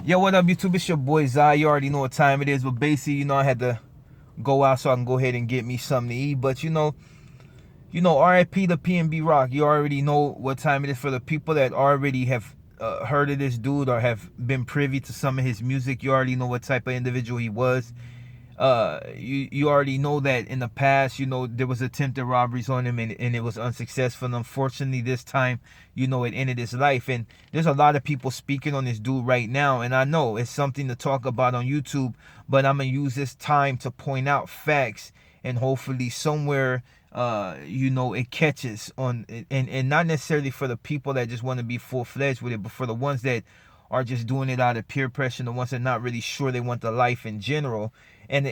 Yo, what up, YouTube? It's your boy Zai. You already know what time it is, but basically, I had to go out so I can go ahead and get me something to eat. But RIP the PNB Rock. You already know what time it is. For the people that already have heard of this dude or have been privy to some of his music, you already know what type of individual he was. You already know that in the past, there was attempted robberies on him, and it was unsuccessful. And unfortunately, this time, it ended his life. And there's a lot of people speaking on this dude right now, and I know it's something to talk about on YouTube, but I'm gonna use this time to point out facts, and hopefully somewhere it catches on. And not necessarily for the people that just want to be full-fledged with it, but for the ones that are just doing it out of peer pressure, the ones that are not really sure they want the life in general. And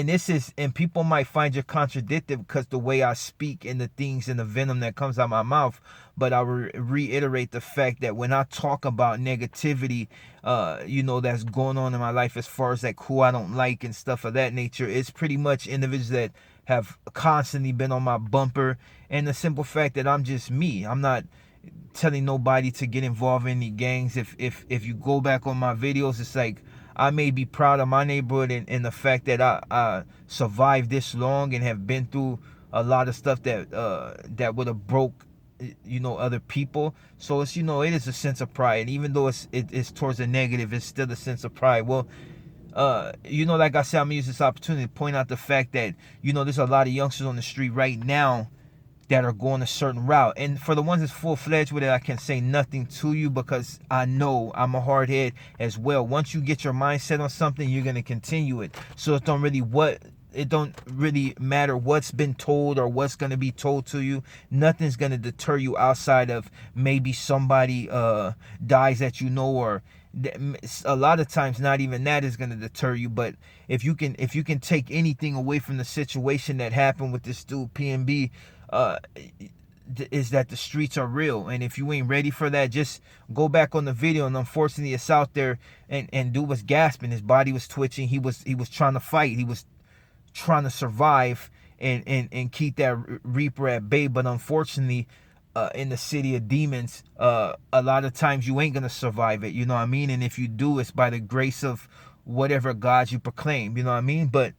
this is, and people might find you contradictive because the way I speak and the things and the venom that comes out my mouth. But I reiterate the fact that when I talk about negativity, that's going on in my life, as far as like who I don't like and stuff of that nature, it's pretty much individuals that have constantly been on my bumper. And the simple fact that I'm just me. I'm not telling nobody to get involved in any gangs. If you go back on my videos, it's like I may be proud of my neighborhood and the fact that I survived this long and have been through a lot of stuff that would have broke other people. So it's it is a sense of pride. And even though it's towards the negative, it's still a sense of pride. Well, like I said, I'm gonna use this opportunity to point out the fact that there's a lot of youngsters on the street right now that are going a certain route. And for the ones that's full-fledged with it, I can say nothing to you because I know I'm a hard head as well. Once you get your mindset on something, you're going to continue it. So it don't really matter what's been told or what's going to be told to you. Nothing's going to deter you outside of maybe somebody dies that or a lot of times not even that is going to deter you. But if you can take anything away from the situation that happened with this dude PNB, is that the streets are real. And if you ain't ready for that, just go back on the video. And unfortunately, it's out there, and dude was gasping, his body was twitching, he was trying to fight, he was trying to survive and keep that reaper at bay. But unfortunately, in the city of demons, a lot of times you ain't gonna survive it, you know what I mean? And if you do, it's by the grace of whatever God you proclaim, you know what I mean? But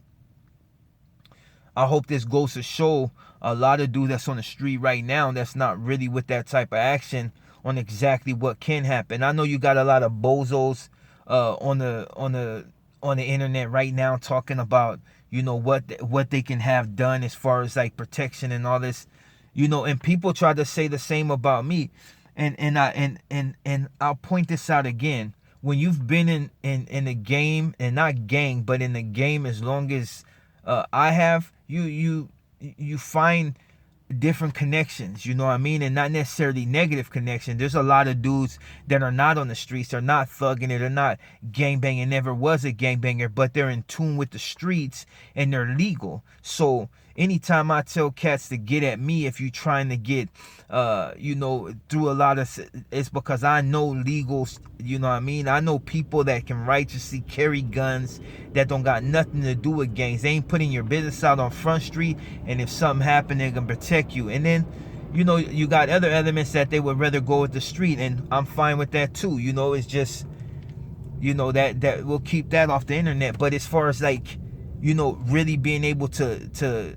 I hope this goes to show a lot of dudes that's on the street right now that's not really with that type of action on exactly what can happen. I know you got a lot of bozos on the internet right now talking about what they can have done as far as like protection and all this, and people try to say the same about me. And I'll point this out again. When you've been in the game, and not gang, but in the game as long as I have, you find different connections, you know what I mean? And not necessarily negative connections. There's a lot of dudes that are not on the streets, they're not thugging it, they're not gangbanging, never was a gangbanger, but they're in tune with the streets and they're legal. So anytime I tell cats to get at me, if you're trying to get through a lot of, it's because I know legals, you know what I mean? I know people that can righteously carry guns that don't got nothing to do with gangs. They ain't putting your business out on Front Street, and if something happened, they're gonna protect you. And then you got other elements that they would rather go with the street, and I'm fine with that too. It's just that we'll keep that off the internet. But as far as like really being able to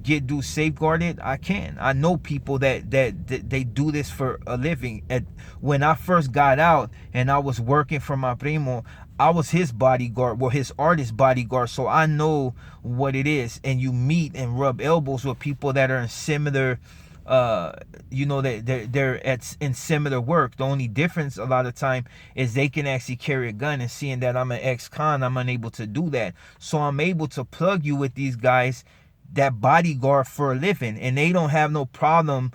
get dudes safeguarded, I know people that they do this for a living. When I first got out and I was working for my primo, I was his bodyguard, well, his artist bodyguard, so I know what it is. And you meet and rub elbows with people that are in similar that they're in similar work. The only difference a lot of time is they can actually carry a gun, and seeing that I'm an ex-con, I'm unable to do that. So I'm able to plug you with these guys that bodyguard for a living, and they don't have no problem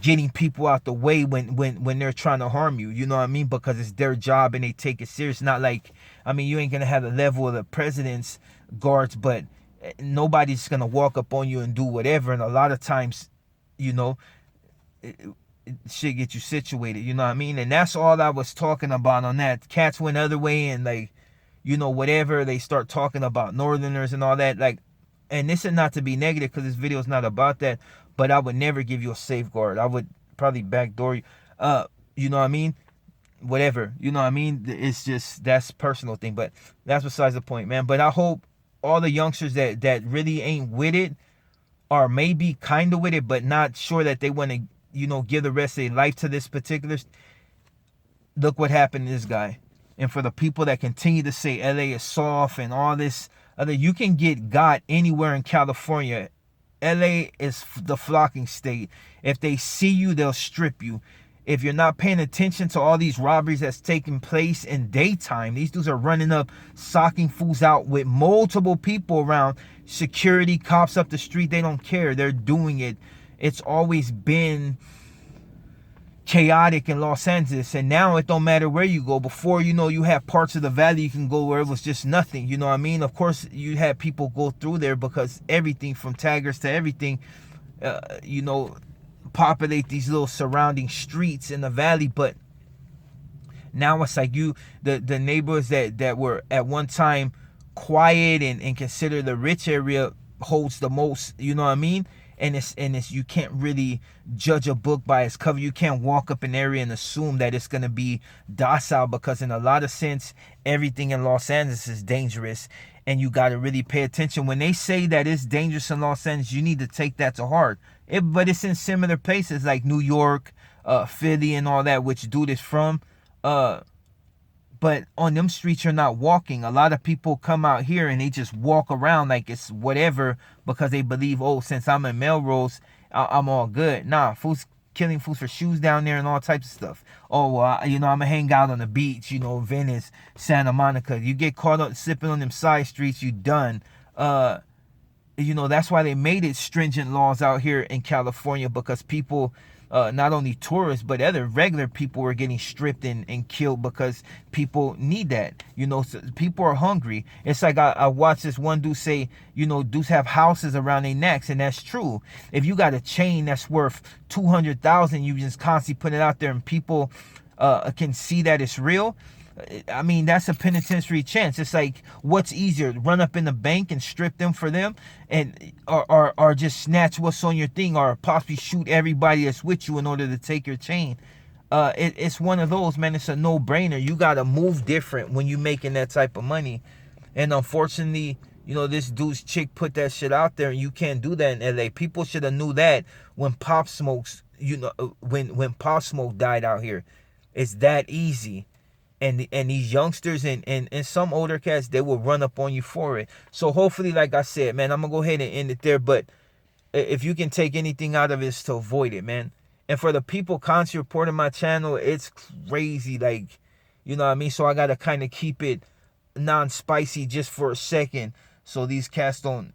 getting people out the way when they're trying to harm you, you know what I mean? Because it's their job and they take it serious. Not like, I mean, you ain't gonna have the level of the president's guards, but nobody's gonna walk up on you and do whatever. And a lot of times, shit get you situated, you know what I mean? And that's all I was talking about on that. Cats went other way, and like, whatever, they start talking about northerners and all that, like, and this is not to be negative because this video is not about that, but I would never give you a safeguard. I would probably backdoor you. You know what I mean? whatever, you know what I mean? It's just, that's personal thing, but that's besides the point, man. But I hope all the youngsters that really ain't with it, or maybe kind of with it, but not sure that they want to, give the rest of their life to this particular. Look what happened to this guy. And for the people that continue to say LA is soft and all this other, you can get got anywhere in California. LA is the flocking state. If they see you, they'll strip you. If you're not paying attention to all these robberies that's taking place in daytime, these dudes are running up, socking fools out with multiple people around, security, cops up the street, they don't care. They're doing it. It's always been chaotic in Los Angeles, and now it don't matter where you go. Before, you have parts of the valley you can go where it was just nothing, you know what I mean? Of course, you had people go through there because everything from taggers to everything, populate these little surrounding streets in the valley. But now it's like the neighborhoods that were at one time quiet and considered the rich area holds the most, you know what I mean? And it's you can't really judge a book by its cover. You can't walk up an area and assume that it's gonna be docile, because in a lot of sense, everything in Los Angeles is dangerous, and you gotta really pay attention. When they say that it's dangerous in Los Angeles, you need to take that to heart. But it's in similar places like New York, Philly, and all that, which dude is from. But on them streets, you're not walking. A lot of people come out here and they just walk around like it's whatever, because they believe, oh, since I'm in Melrose, I'm all good. Nah, fools killing fools for shoes down there and all types of stuff. Oh, well, I'm going to hang out on the beach, Venice, Santa Monica. You get caught up slipping on them side streets, you done. That's why they made it stringent laws out here in California, because people, not only tourists, but other regular people were getting stripped and killed, because people need that. So people are hungry. It's like I watched this one dude say, dudes have houses around their necks, and that's true. If you got a chain that's worth $200,000, you just constantly put it out there, and people can see that it's real. I mean, that's a penitentiary chance. It's like, what's easier, run up in the bank and strip them for them, and or just snatch what's on your thing, or possibly shoot everybody that's with you in order to take your chain? It's one of those, man. It's a no-brainer. You gotta move different when you making that type of money. And unfortunately, this dude's chick put that shit out there, and you can't do that in LA. People should have knew that when Pop Smoke's, when Pop Smoke died out here. It's that easy. And these youngsters and some older cats, they will run up on you for it. So hopefully, like I said, man, I'm going to go ahead and end it there. But if you can take anything out of it, it's to avoid it, man. And for the people constantly reporting my channel, it's crazy. Like, you know what I mean? So I got to kind of keep it non-spicy just for a second, so these cats don't,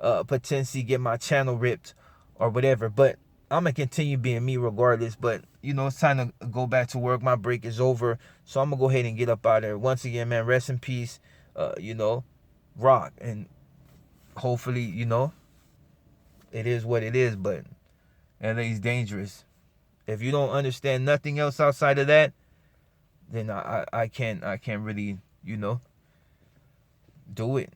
potentially get my channel ripped or whatever. But I'm going to continue being me regardless. But, it's time to go back to work. My break is over. So I'm going to go ahead and get up out of there. Once again, man, rest in peace. Rock. And hopefully, it is what it is. But LA's dangerous. If you don't understand nothing else outside of that, then I can't really, do it.